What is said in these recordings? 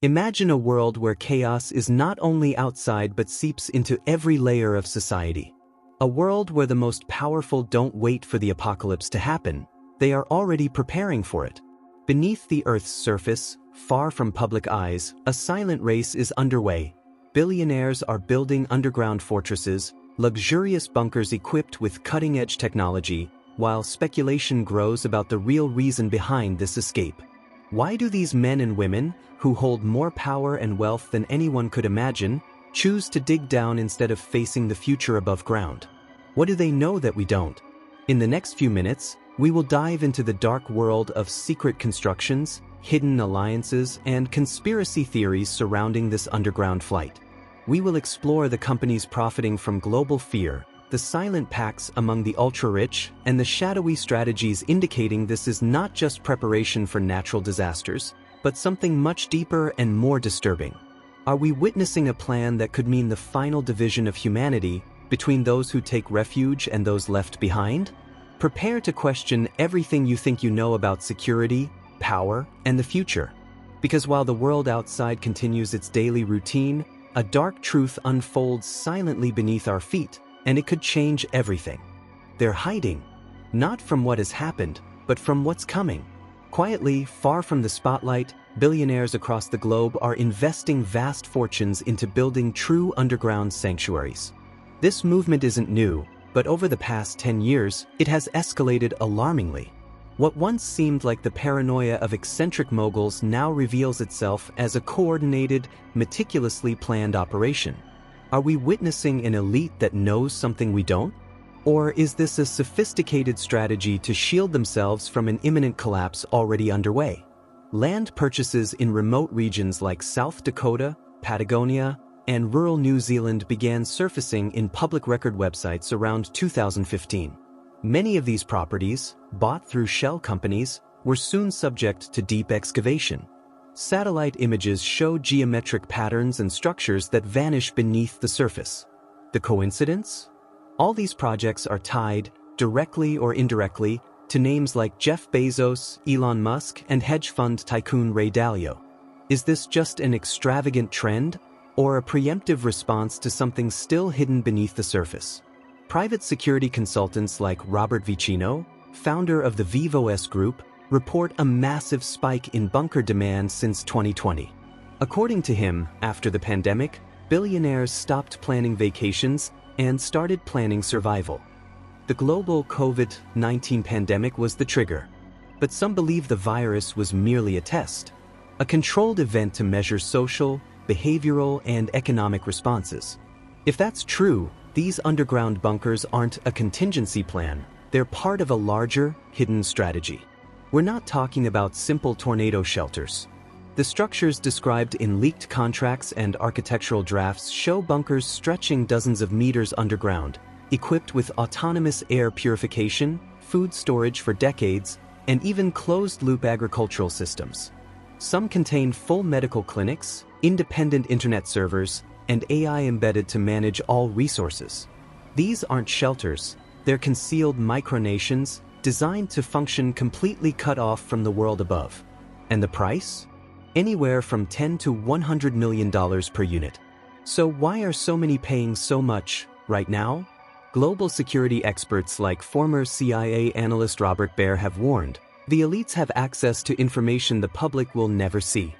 Imagine a world where chaos is not only outside but seeps into every layer of society. A world where the most powerful don't wait for the apocalypse to happen, they are already preparing for it. Beneath the Earth's surface, far from public eyes, a silent race is underway. Billionaires are building underground fortresses, luxurious bunkers equipped with cutting-edge technology, while speculation grows about the real reason behind this escape. Why do these men and women, who hold more power and wealth than anyone could imagine, choose to dig down instead of facing the future above ground? What do they know that we don't? In the next few minutes, we will dive into the dark world of secret constructions, hidden alliances, and conspiracy theories surrounding this underground flight. We will explore the companies profiting from global fear, the silent pacts among the ultra-rich, and the shadowy strategies indicating this is not just preparation for natural disasters, but something much deeper and more disturbing. Are we witnessing a plan that could mean the final division of humanity between those who take refuge and those left behind? Prepare to question everything you think you know about security, power, and the future. Because while the world outside continues its daily routine, a dark truth unfolds silently beneath our feet, and it could change everything. They're hiding, not from what has happened, but from what's coming. Quietly, far from the spotlight, billionaires across the globe are investing vast fortunes into building true underground sanctuaries. This movement isn't new, but over the past 10 years, it has escalated alarmingly. What once seemed like the paranoia of eccentric moguls now reveals itself as a coordinated, meticulously planned operation. Are we witnessing an elite that knows something we don't? Or is this a sophisticated strategy to shield themselves from an imminent collapse already underway? Land purchases in remote regions like South Dakota, Patagonia, and rural New Zealand began surfacing in public record websites around 2015. Many of these properties, bought through shell companies, were soon subject to deep excavation. Satellite images show geometric patterns and structures that vanish beneath the surface. The coincidence? All these projects are tied, directly or indirectly, to names like Jeff Bezos, Elon Musk, and hedge fund tycoon Ray Dalio. Is this just an extravagant trend, or a preemptive response to something still hidden beneath the surface? Private security consultants like Robert Vicino, founder of the VivoS Group, report a massive spike in bunker demand since 2020. According to him, after the pandemic, billionaires stopped planning vacations and started planning survival. The global COVID-19 pandemic was the trigger, but some believe the virus was merely a test, a controlled event to measure social, behavioral, and economic responses. If that's true, these underground bunkers aren't a contingency plan, they're part of a larger, hidden strategy. We're not talking about simple tornado shelters. The structures described in leaked contracts and architectural drafts show bunkers stretching dozens of meters underground, equipped with autonomous air purification, food storage for decades, and even closed-loop agricultural systems. Some contain full medical clinics, independent internet servers, and AI embedded to manage all resources. These aren't shelters, they're concealed micronations designed to function completely cut off from the world above. And the price? Anywhere from $10 to $100 million per unit. So why are so many paying so much right now? Global security experts like former CIA analyst Robert Baer have warned, the elites have access to information the public will never see.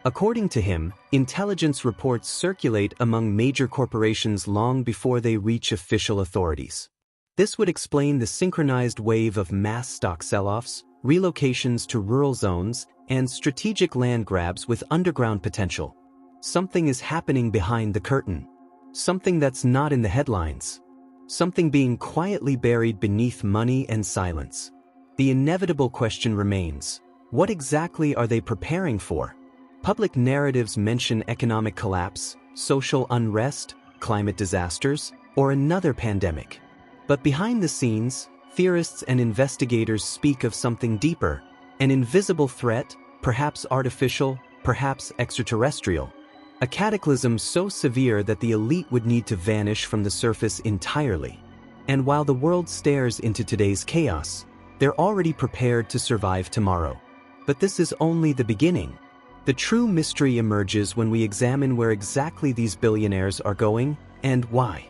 According to him, intelligence reports circulate among major corporations long before they reach official authorities. This would explain the synchronized wave of mass stock sell-offs, relocations to rural zones, and strategic land grabs with underground potential. Something is happening behind the curtain. Something that's not in the headlines. Something being quietly buried beneath money and silence. The inevitable question remains, what exactly are they preparing for? Public narratives mention economic collapse, social unrest, climate disasters, or another pandemic. But behind the scenes, theorists and investigators speak of something deeper, an invisible threat, perhaps artificial, perhaps extraterrestrial. A cataclysm so severe that the elite would need to vanish from the surface entirely. And while the world stares into today's chaos, they're already prepared to survive tomorrow. But this is only the beginning. The true mystery emerges when we examine where exactly these billionaires are going and why.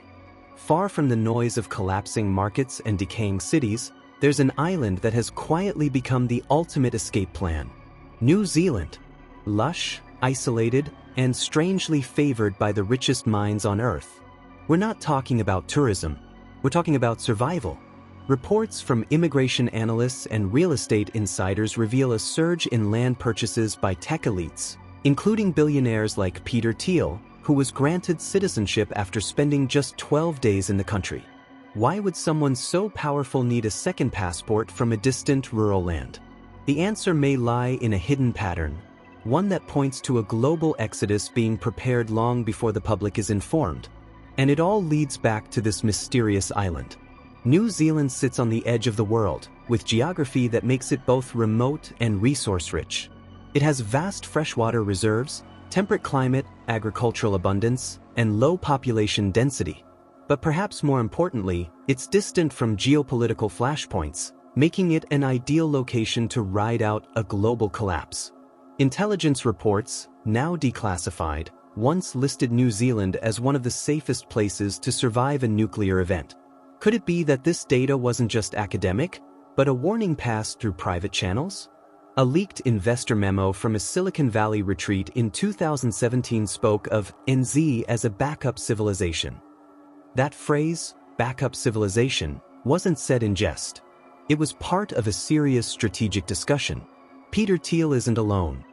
Far from the noise of collapsing markets and decaying cities, there's an island that has quietly become the ultimate escape plan. New Zealand. Lush, isolated, and strangely favored by the richest minds on Earth. We're not talking about tourism. We're talking about survival. Reports from immigration analysts and real estate insiders reveal a surge in land purchases by tech elites, including billionaires like Peter Thiel, who was granted citizenship after spending just 12 days in the country. Why would someone so powerful need a second passport from a distant rural land? The answer may lie in a hidden pattern, one that points to a global exodus being prepared long before the public is informed. And it all leads back to this mysterious island. New Zealand sits on the edge of the world, with geography that makes it both remote and resource-rich. It has vast freshwater reserves, temperate climate, agricultural abundance, and low population density. But perhaps more importantly, it's distant from geopolitical flashpoints, making it an ideal location to ride out a global collapse. Intelligence reports, now declassified, once listed New Zealand as one of the safest places to survive a nuclear event. Could it be that this data wasn't just academic, but a warning passed through private channels? A leaked investor memo from a Silicon Valley retreat in 2017 spoke of NZ as a backup civilization. That phrase, backup civilization, wasn't said in jest. It was part of a serious strategic discussion. Peter Thiel isn't alone.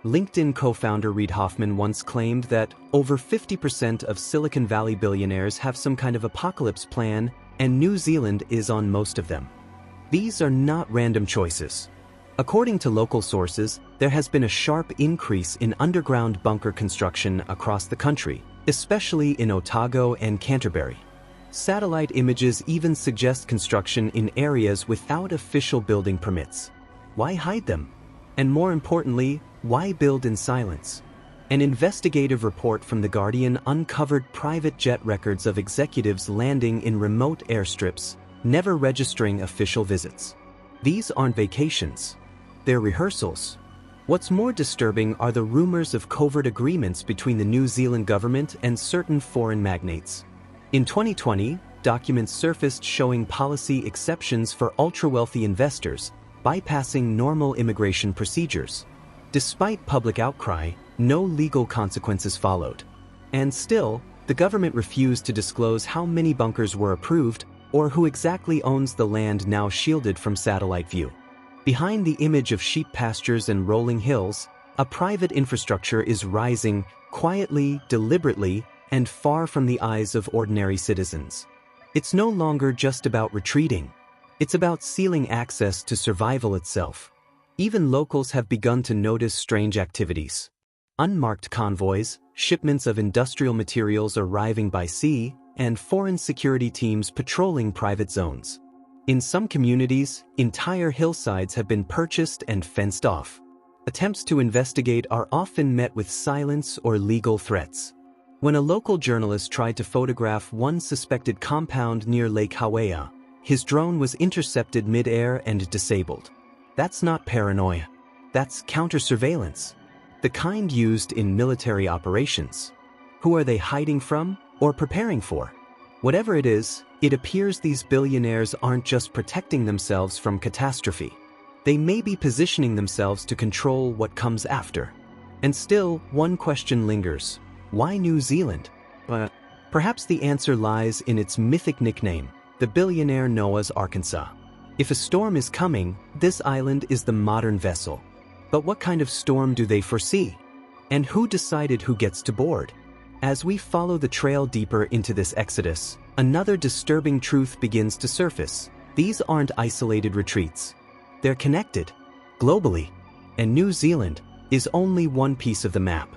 LinkedIn co-founder Reid Hoffman once claimed that over 50% of Silicon Valley billionaires have some kind of apocalypse plan, and New Zealand is on most of them. These are not random choices. According to local sources, there has been a sharp increase in underground bunker construction across the country, especially in Otago and Canterbury. Satellite images even suggest construction in areas without official building permits. Why hide them? And more importantly, why build in silence? An investigative report from The Guardian uncovered private jet records of executives landing in remote airstrips, never registering official visits. These aren't vacations. They're rehearsals. What's more disturbing are the rumors of covert agreements between the New Zealand government and certain foreign magnates. In 2020, documents surfaced showing policy exceptions for ultra-wealthy investors, bypassing normal immigration procedures. Despite public outcry, no legal consequences followed. And still, the government refused to disclose how many bunkers were approved or who exactly owns the land now shielded from satellite view. Behind the image of sheep pastures and rolling hills, a private infrastructure is rising quietly, deliberately, and far from the eyes of ordinary citizens. It's no longer just about retreating. It's about sealing access to survival itself. Even locals have begun to notice strange activities. Unmarked convoys, shipments of industrial materials arriving by sea, and foreign security teams patrolling private zones. In some communities, entire hillsides have been purchased and fenced off. Attempts to investigate are often met with silence or legal threats. When a local journalist tried to photograph one suspected compound near Lake Hawea, his drone was intercepted mid-air and disabled. That's not paranoia. That's counter-surveillance. The kind used in military operations. Who are they hiding from or preparing for? Whatever it is, it appears these billionaires aren't just protecting themselves from catastrophe. They may be positioning themselves to control what comes after. And still, one question lingers. Why New Zealand? Perhaps the answer lies in its mythic nickname, the billionaire Noah's Arkansas. If a storm is coming, this island is the modern vessel. But what kind of storm do they foresee? And who decided who gets to board? As we follow the trail deeper into this exodus, another disturbing truth begins to surface. These aren't isolated retreats. They're connected, globally. And New Zealand is only one piece of the map.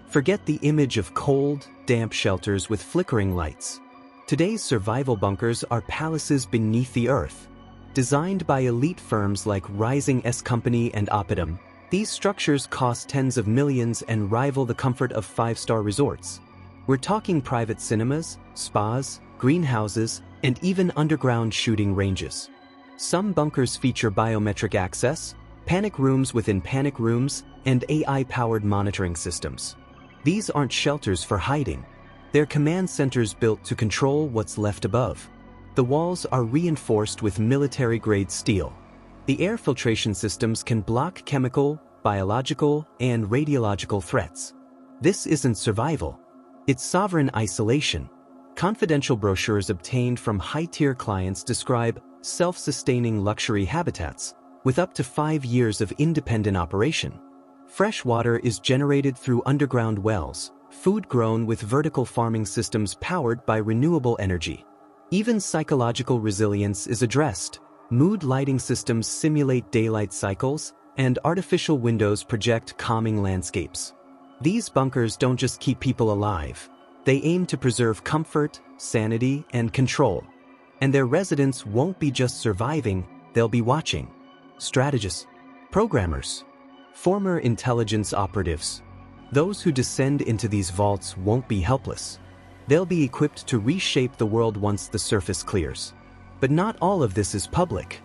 Forget the image of cold, damp shelters with flickering lights. Today's survival bunkers are palaces beneath the earth. Designed by elite firms like Rising S Company and Oppidum, these structures cost tens of millions and rival the comfort of five-star resorts. We're talking private cinemas, spas, greenhouses, and even underground shooting ranges. Some bunkers feature biometric access, panic rooms within panic rooms, and AI-powered monitoring systems. These aren't shelters for hiding. They're command centers built to control what's left above. The walls are reinforced with military-grade steel. The air filtration systems can block chemical, biological, and radiological threats. This isn't survival. It's sovereign isolation. Confidential brochures obtained from high-tier clients describe self-sustaining luxury habitats with up to 5 years of independent operation. Fresh water is generated through underground wells, food grown with vertical farming systems powered by renewable energy. Even psychological resilience is addressed. Mood lighting systems simulate daylight cycles, and artificial windows project calming landscapes. These bunkers don't just keep people alive. They aim to preserve comfort, sanity, and control. And their residents won't be just surviving, they'll be watching. Strategists, programmers, former intelligence operatives. Those who descend into these vaults won't be helpless. They'll be equipped to reshape the world once the surface clears. But not all of this is public.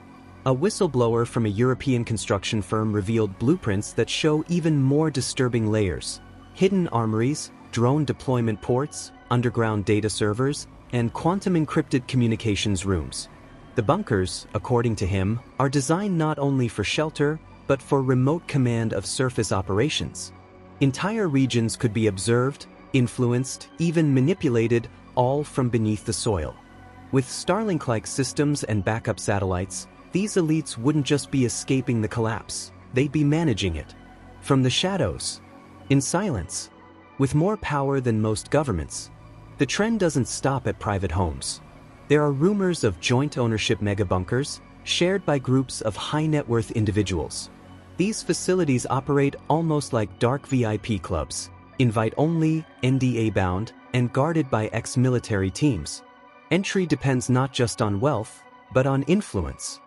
A whistleblower from a European construction firm revealed blueprints that show even more disturbing layers: hidden armories, drone deployment ports, underground data servers, and quantum-encrypted communications rooms. The bunkers, according to him, are designed not only for shelter, but for remote command of surface operations. Entire regions could be observed, influenced, even manipulated, all from beneath the soil. With Starlink-like systems and backup satellites, these elites wouldn't just be escaping the collapse, they'd be managing it. From the shadows, in silence, with more power than most governments. The trend doesn't stop at private homes. There are rumors of joint ownership megabunkers, shared by groups of high-net-worth individuals. These facilities operate almost like dark VIP clubs, invite-only, NDA-bound, and guarded by ex-military teams. Entry depends not just on wealth, but on influence.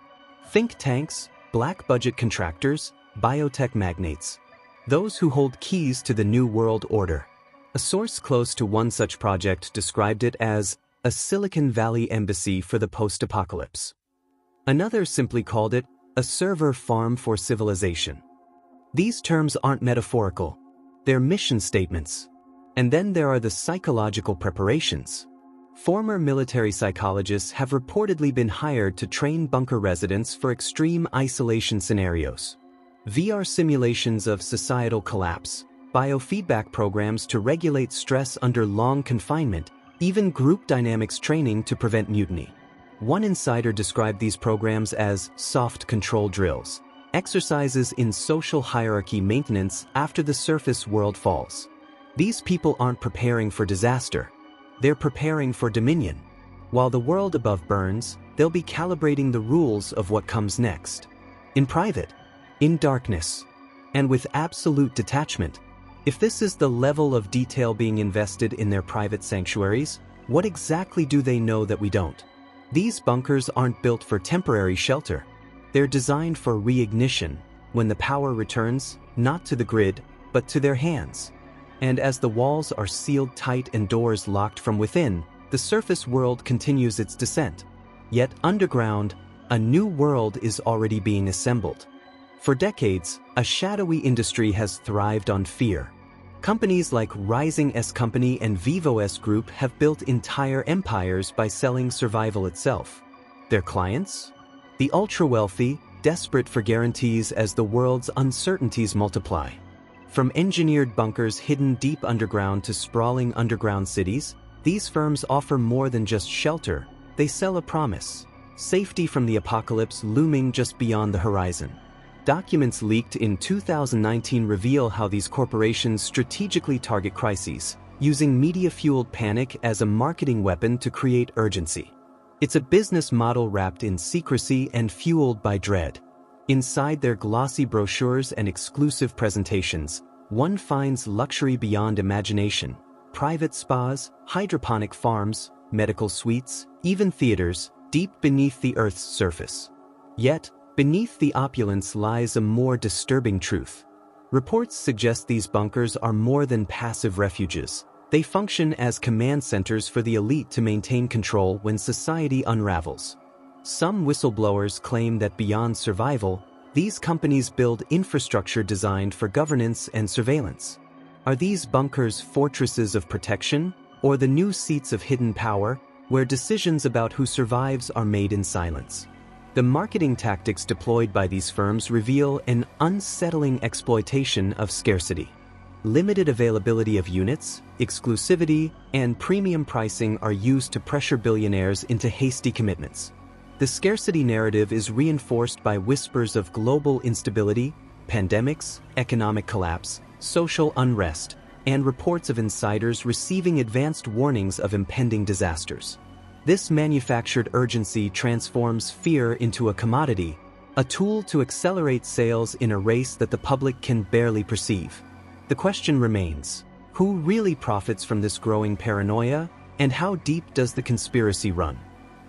Think tanks, black-budget contractors, biotech magnates. Those who hold keys to the New World Order. A source close to one such project described it as a Silicon Valley embassy for the post-apocalypse. Another simply called it a server farm for civilization. These terms aren't metaphorical. They're mission statements. And then there are the psychological preparations. Former military psychologists have reportedly been hired to train bunker residents for extreme isolation scenarios. VR simulations of societal collapse, biofeedback programs to regulate stress under long confinement, even group dynamics training to prevent mutiny. One insider described these programs as soft control drills, exercises in social hierarchy maintenance after the surface world falls. These people aren't preparing for disaster. They're preparing for dominion. While the world above burns, they'll be calibrating the rules of what comes next. In private, in darkness, and with absolute detachment. If this is the level of detail being invested in their private sanctuaries, what exactly do they know that we don't? These bunkers aren't built for temporary shelter. They're designed for reignition, when the power returns, not to the grid, but to their hands. And as the walls are sealed tight and doors locked from within, the surface world continues its descent. Yet underground, a new world is already being assembled. For decades, a shadowy industry has thrived on fear. Companies like Rising S Company and Vivo S Group have built entire empires by selling survival itself. Their clients? The ultra-wealthy, desperate for guarantees as the world's uncertainties multiply. From engineered bunkers hidden deep underground to sprawling underground cities, these firms offer more than just shelter. They sell a promise: safety from the apocalypse looming just beyond the horizon. Documents leaked in 2019 reveal how these corporations strategically target crises, using media-fueled panic as a marketing weapon to create urgency. It's a business model wrapped in secrecy and fueled by dread. Inside their glossy brochures and exclusive presentations, one finds luxury beyond imagination: private spas, hydroponic farms, medical suites, even theaters, deep beneath the Earth's surface. Yet, beneath the opulence lies a more disturbing truth. Reports suggest these bunkers are more than passive refuges. They function as command centers for the elite to maintain control when society unravels. Some whistleblowers claim that beyond survival, These companies build infrastructure designed for governance and surveillance. Are these bunkers fortresses of protection, or the new seats of hidden power, where decisions about who survives are made in silence? The marketing tactics deployed by these firms reveal an unsettling exploitation of scarcity. Limited availability of units, exclusivity, and premium pricing are used to pressure billionaires into hasty commitments. The scarcity narrative is reinforced by whispers of global instability, pandemics, economic collapse, social unrest, and reports of insiders receiving advanced warnings of impending disasters. This manufactured urgency transforms fear into a commodity, a tool to accelerate sales in a race that the public can barely perceive. The question remains, who really profits from this growing paranoia, and how deep does the conspiracy run?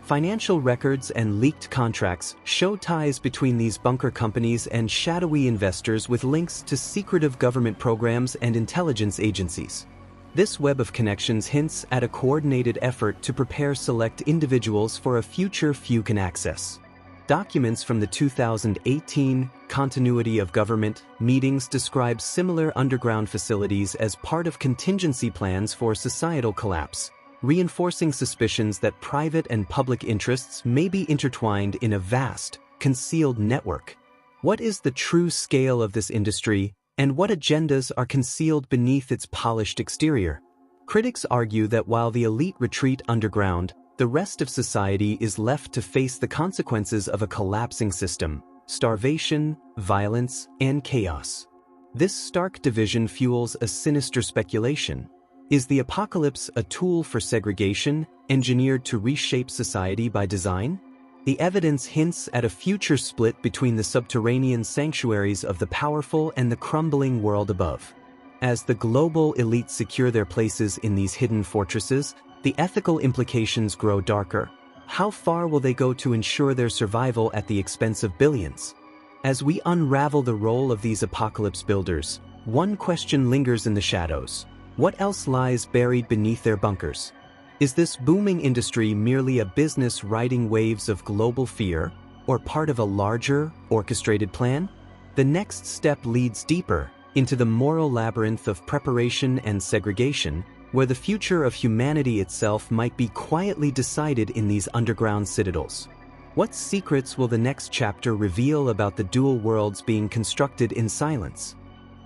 Financial records and leaked contracts show ties between these bunker companies and shadowy investors with links to secretive government programs and intelligence agencies. This web of connections hints at a coordinated effort to prepare select individuals for a future few can access. Documents from the 2018 Continuity of Government meetings describe similar underground facilities as part of contingency plans for societal collapse, reinforcing suspicions that private and public interests may be intertwined in a vast, concealed network. What is the true scale of this industry, and what agendas are concealed beneath its polished exterior? Critics argue that while the elite retreat underground, the rest of society is left to face the consequences of a collapsing system: starvation, violence, and chaos. This stark division fuels a sinister speculation. Is the apocalypse a tool for segregation, engineered to reshape society by design? The evidence hints at a future split between the subterranean sanctuaries of the powerful and the crumbling world above. As the global elite secure their places in these hidden fortresses, the ethical implications grow darker. How far will they go to ensure their survival at the expense of billions? As we unravel the role of these apocalypse builders, one question lingers in the shadows. What else lies buried beneath their bunkers? Is this booming industry merely a business riding waves of global fear, or part of a larger, orchestrated plan? The next step leads deeper into the moral labyrinth of preparation and segregation, where the future of humanity itself might be quietly decided in these underground citadels. What secrets will the next chapter reveal about the dual worlds being constructed in silence?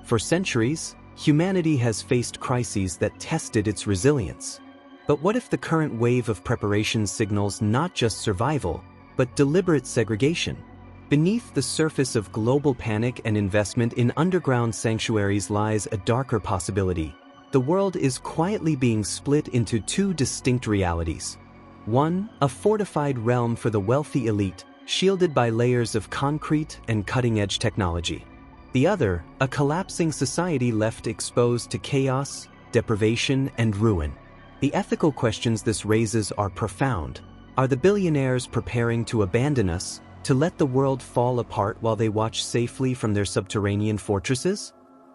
For centuries, humanity has faced crises that tested its resilience. But what if the current wave of preparation signals not just survival, but deliberate segregation? Beneath the surface of global panic and investment in underground sanctuaries lies a darker possibility. The world is quietly being split into two distinct realities. One, a fortified realm for the wealthy elite, shielded by layers of concrete and cutting-edge technology. The other, a collapsing society left exposed to chaos, deprivation, and ruin. The ethical questions this raises are profound. Are the billionaires preparing to abandon us, to let the world fall apart while they watch safely from their subterranean fortresses?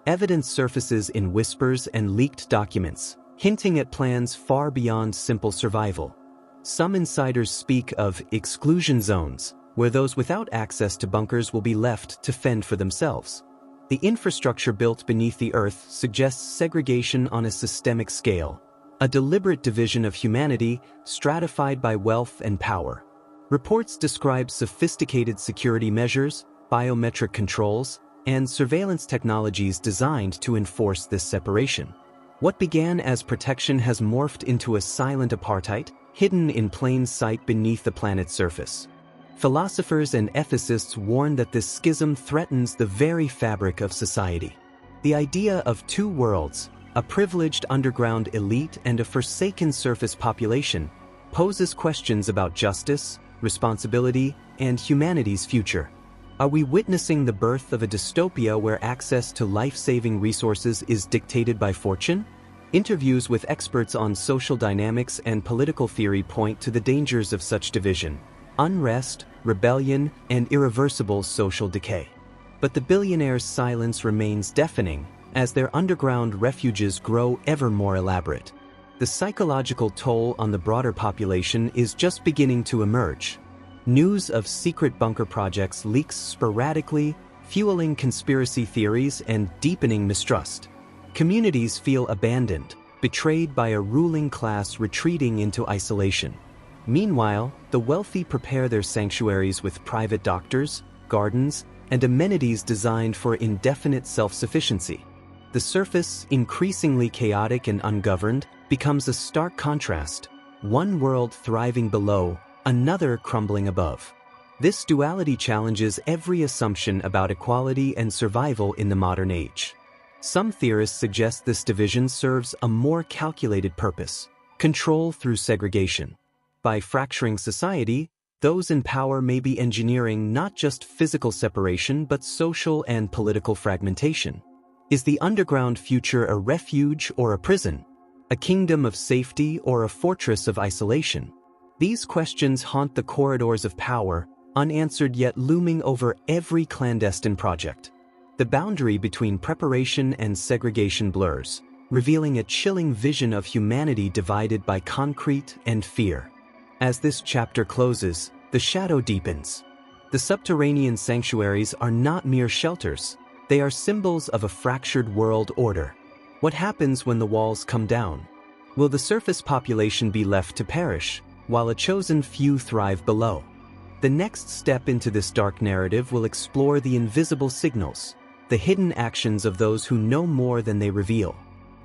Evidence surfaces in whispers and leaked documents, hinting at plans far beyond simple survival. Some insiders speak of exclusion zones, where those without access to bunkers will be left to fend for themselves. The infrastructure built beneath the earth suggests segregation on a systemic scale, a deliberate division of humanity stratified by wealth and power. Reports describe sophisticated security measures, biometric controls, and surveillance technologies designed to enforce this separation. What began as protection has morphed into a silent apartheid, hidden in plain sight beneath the planet's surface. Philosophers and ethicists warn that this schism threatens the very fabric of society. The idea of two worlds, a privileged underground elite and a forsaken surface population, poses questions about justice, responsibility, and humanity's future. Are we witnessing the birth of a dystopia where access to life-saving resources is dictated by fortune? Interviews with experts on social dynamics and political theory point to the dangers of such division: unrest, rebellion, and irreversible social decay. But the billionaires' silence remains deafening as their underground refuges grow ever more elaborate. The psychological toll on the broader population is just beginning to emerge. News of secret bunker projects leaks sporadically, fueling conspiracy theories and deepening mistrust. Communities feel abandoned, betrayed by a ruling class retreating into isolation. Meanwhile, the wealthy prepare their sanctuaries with private doctors, gardens, and amenities designed for indefinite self-sufficiency. The surface, increasingly chaotic and ungoverned, becomes a stark contrast, one world thriving below, another crumbling above. This duality challenges every assumption about equality and survival in the modern age. Some theorists suggest this division serves a more calculated purpose: control through segregation. By fracturing society, those in power may be engineering not just physical separation but social and political fragmentation. Is the underground future a refuge or a prison? A kingdom of safety or a fortress of isolation? These questions haunt the corridors of power, unanswered yet looming over every clandestine project. The boundary between preparation and segregation blurs, revealing a chilling vision of humanity divided by concrete and fear. As this chapter closes, the shadow deepens. The subterranean sanctuaries are not mere shelters. They are symbols of a fractured world order. What happens when the walls come down? Will the surface population be left to perish, while a chosen few thrive below? The next step into this dark narrative will explore the invisible signals, the hidden actions of those who know more than they reveal.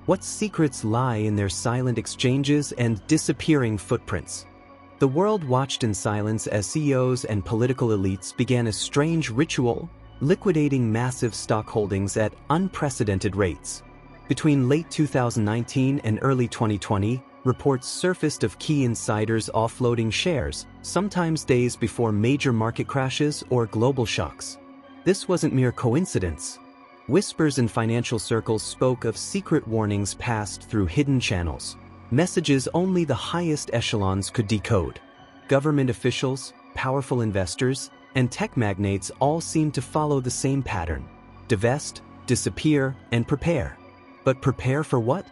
What secrets lie in their silent exchanges and disappearing footprints? The world watched in silence as CEOs and political elites began a strange ritual, liquidating massive stock holdings at unprecedented rates. Between late 2019 and early 2020, reports surfaced of key insiders offloading shares, sometimes days before major market crashes or global shocks. This wasn't mere coincidence. Whispers in financial circles spoke of secret warnings passed through hidden channels, messages only the highest echelons could decode. Government officials, powerful investors, and tech magnates all seemed to follow the same pattern: divest, disappear, and prepare. But prepare for what?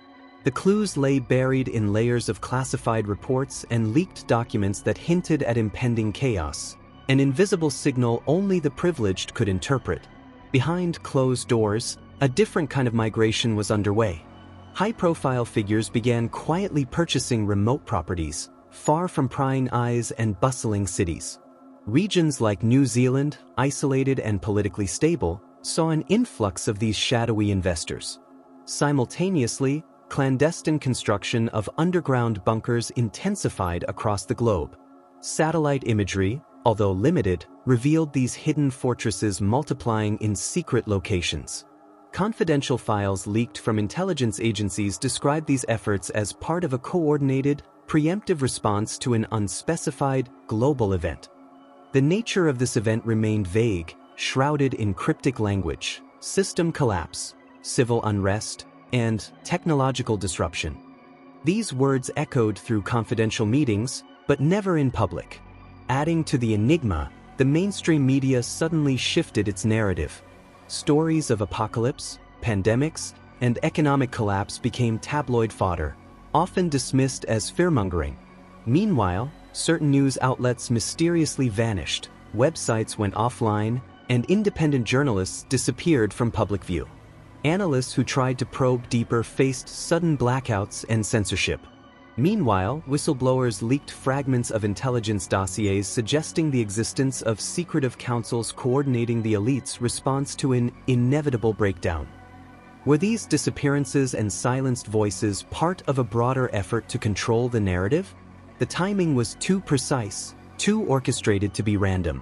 The clues lay buried in layers of classified reports and leaked documents that hinted at impending chaos, an invisible signal only the privileged could interpret. Behind closed doors, a different kind of migration was underway. High-profile figures began quietly purchasing remote properties, far from prying eyes and bustling cities. Regions like New Zealand, isolated and politically stable, saw an influx of these shadowy investors. Simultaneously, clandestine construction of underground bunkers intensified across the globe. Satellite imagery, although limited, revealed these hidden fortresses multiplying in secret locations. Confidential files leaked from intelligence agencies described these efforts as part of a coordinated, preemptive response to an unspecified, global event. The nature of this event remained vague, shrouded in cryptic language: system collapse, civil unrest, and technological disruption. These words echoed through confidential meetings, but never in public. Adding to the enigma, the mainstream media suddenly shifted its narrative. Stories of apocalypse, pandemics, and economic collapse became tabloid fodder, often dismissed as fearmongering. Meanwhile, certain news outlets mysteriously vanished, websites went offline, and independent journalists disappeared from public view. Analysts who tried to probe deeper faced sudden blackouts and censorship. Meanwhile, whistleblowers leaked fragments of intelligence dossiers suggesting the existence of secretive councils coordinating the elite's response to an inevitable breakdown. Were these disappearances and silenced voices part of a broader effort to control the narrative? The timing was too precise, too orchestrated to be random.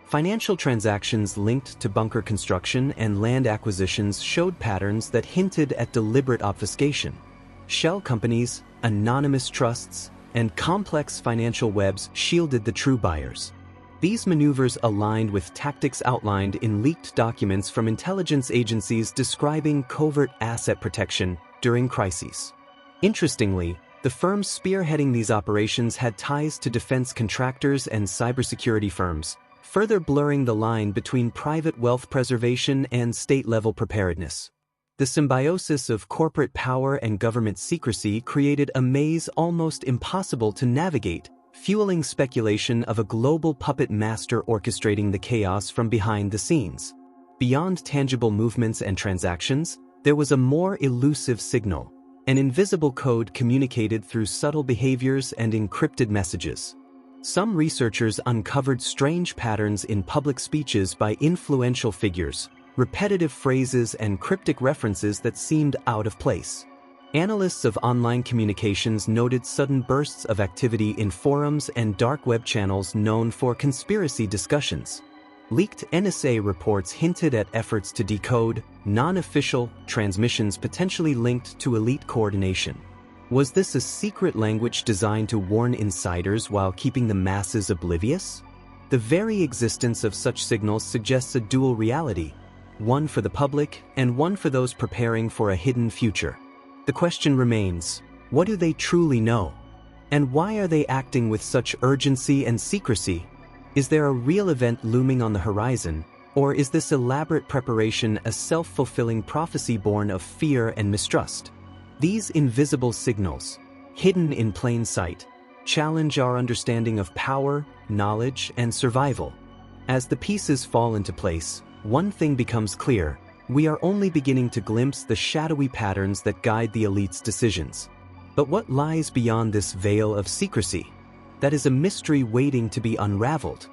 Financial transactions linked to bunker construction and land acquisitions showed patterns that hinted at deliberate obfuscation. Shell companies, anonymous trusts, and complex financial webs shielded the true buyers. These maneuvers aligned with tactics outlined in leaked documents from intelligence agencies describing covert asset protection during crises. Interestingly, the firms spearheading these operations had ties to defense contractors and cybersecurity firms, further blurring the line between private wealth preservation and state-level preparedness. The symbiosis of corporate power and government secrecy created a maze almost impossible to navigate, fueling speculation of a global puppet master orchestrating the chaos from behind the scenes. Beyond tangible movements and transactions, there was a more elusive signal, an invisible code communicated through subtle behaviors and encrypted messages. Some researchers uncovered strange patterns in public speeches by influential figures, repetitive phrases and cryptic references that seemed out of place. Analysts of online communications noted sudden bursts of activity in forums and dark web channels known for conspiracy discussions. Leaked NSA reports hinted at efforts to decode non-official transmissions potentially linked to elite coordination. Was this a secret language designed to warn insiders while keeping the masses oblivious? The very existence of such signals suggests a dual reality, one for the public and one for those preparing for a hidden future. The question remains, what do they truly know? And why are they acting with such urgency and secrecy? Is there a real event looming on the horizon, or is this elaborate preparation a self-fulfilling prophecy born of fear and mistrust? These invisible signals, hidden in plain sight, challenge our understanding of power, knowledge, and survival. As the pieces fall into place, one thing becomes clear: we are only beginning to glimpse the shadowy patterns that guide the elite's decisions. But what lies beyond this veil of secrecy? That is a mystery waiting to be unraveled.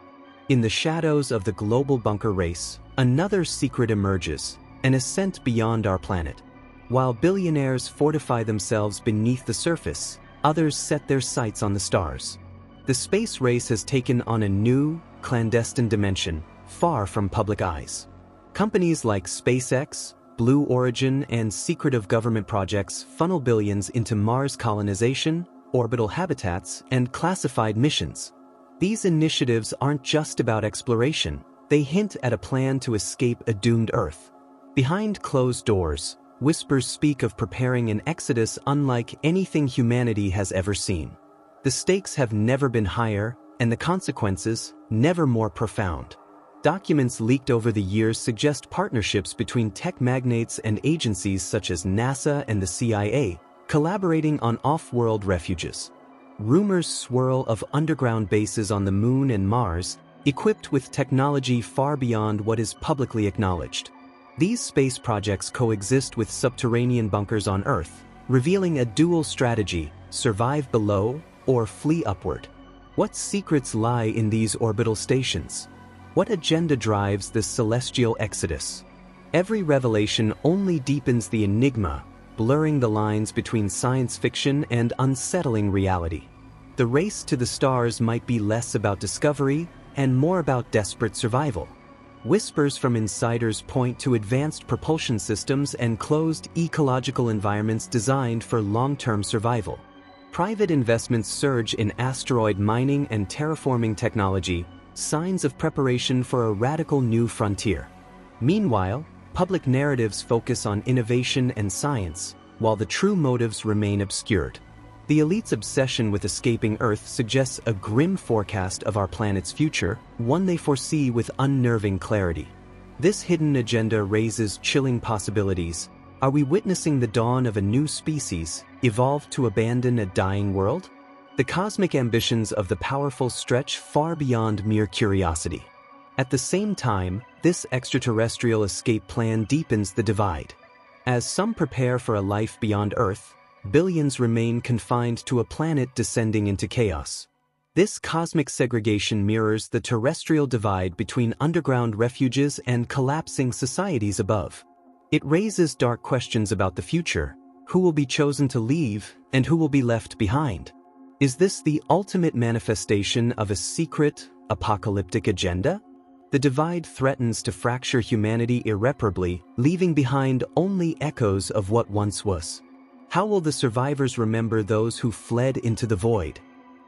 In the shadows of the global bunker race, another secret emerges, an ascent beyond our planet. While billionaires fortify themselves beneath the surface, others set their sights on the stars. The space race has taken on a new, clandestine dimension, far from public eyes. Companies like SpaceX, Blue Origin, and secretive government projects funnel billions into Mars colonization, orbital habitats, and classified missions. These initiatives aren't just about exploration, they hint at a plan to escape a doomed Earth. Behind closed doors, whispers speak of preparing an exodus unlike anything humanity has ever seen. The stakes have never been higher, and the consequences never more profound. Documents leaked over the years suggest partnerships between tech magnates and agencies such as NASA and the CIA, collaborating on off-world refuges. Rumors swirl of underground bases on the Moon and Mars, equipped with technology far beyond what is publicly acknowledged. These space projects coexist with subterranean bunkers on Earth, revealing a dual strategy: survive below or flee upward. What secrets lie in these orbital stations? What agenda drives this celestial exodus? Every revelation only deepens the enigma, blurring the lines between science fiction and unsettling reality. The race to the stars might be less about discovery and more about desperate survival. Whispers from insiders point to advanced propulsion systems and closed ecological environments designed for long-term survival. Private investments surge in asteroid mining and terraforming technology, signs of preparation for a radical new frontier. Meanwhile, public narratives focus on innovation and science, while the true motives remain obscured. The elite's obsession with escaping Earth suggests a grim forecast of our planet's future, one they foresee with unnerving clarity. This hidden agenda raises chilling possibilities. Are we witnessing the dawn of a new species, evolved to abandon a dying world? The cosmic ambitions of the powerful stretch far beyond mere curiosity. At the same time, this extraterrestrial escape plan deepens the divide. As some prepare for a life beyond Earth, billions remain confined to a planet descending into chaos. This cosmic segregation mirrors the terrestrial divide between underground refuges and collapsing societies above. It raises dark questions about the future: who will be chosen to leave and who will be left behind? Is this the ultimate manifestation of a secret, apocalyptic agenda? The divide threatens to fracture humanity irreparably, leaving behind only echoes of what once was. How will the survivors remember those who fled into the void?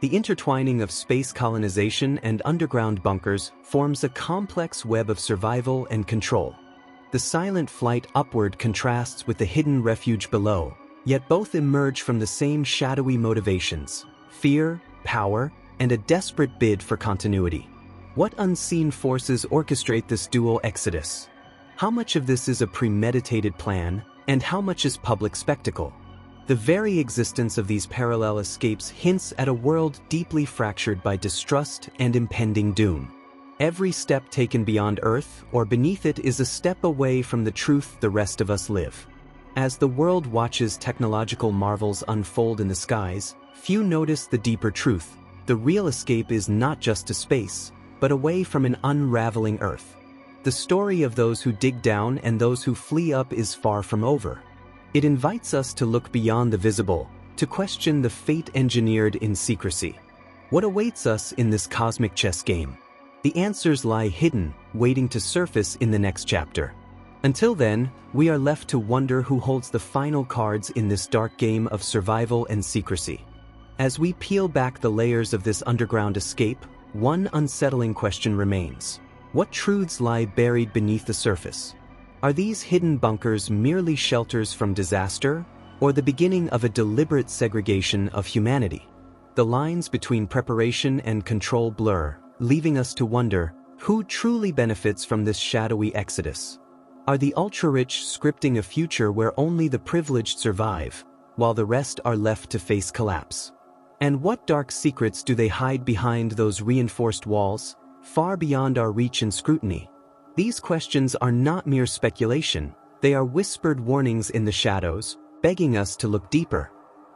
The intertwining of space colonization and underground bunkers forms a complex web of survival and control. The silent flight upward contrasts with the hidden refuge below, yet both emerge from the same shadowy motivations: fear, power, and a desperate bid for continuity. What unseen forces orchestrate this dual exodus? How much of this is a premeditated plan, and how much is public spectacle? The very existence of these parallel escapes hints at a world deeply fractured by distrust and impending doom. Every step taken beyond Earth or beneath it is a step away from the truth the rest of us live. As the world watches technological marvels unfold in the skies, few notice the deeper truth. The real escape is not just to space, but away from an unraveling Earth. The story of those who dig down and those who flee up is far from over. It invites us to look beyond the visible, to question the fate engineered in secrecy. What awaits us in this cosmic chess game? The answers lie hidden, waiting to surface in the next chapter. Until then, we are left to wonder who holds the final cards in this dark game of survival and secrecy. As we peel back the layers of this underground escape, one unsettling question remains. What truths lie buried beneath the surface? Are these hidden bunkers merely shelters from disaster, or the beginning of a deliberate segregation of humanity? The lines between preparation and control blur, leaving us to wonder, who truly benefits from this shadowy exodus? Are the ultra-rich scripting a future where only the privileged survive, while the rest are left to face collapse? And what dark secrets do they hide behind those reinforced walls, far beyond our reach and scrutiny? These questions are not mere speculation, they are whispered warnings in the shadows, begging us to look deeper.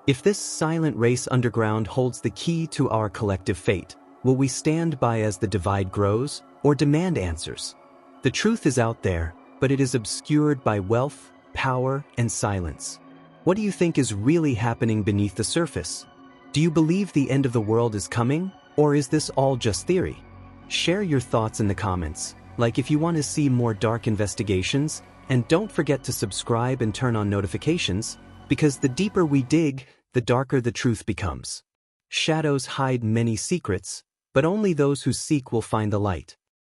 If this silent race underground holds the key to our collective fate, will we stand by as the divide grows, or demand answers? The truth is out there, but it is obscured by wealth, power, and silence. What do you think is really happening beneath the surface? Do you believe the end of the world is coming, or is this all just theory? Share your thoughts in the comments, like if you want to see more dark investigations, and don't forget to subscribe and turn on notifications, because the deeper we dig, the darker the truth becomes. Shadows hide many secrets, but only those who seek will find the light.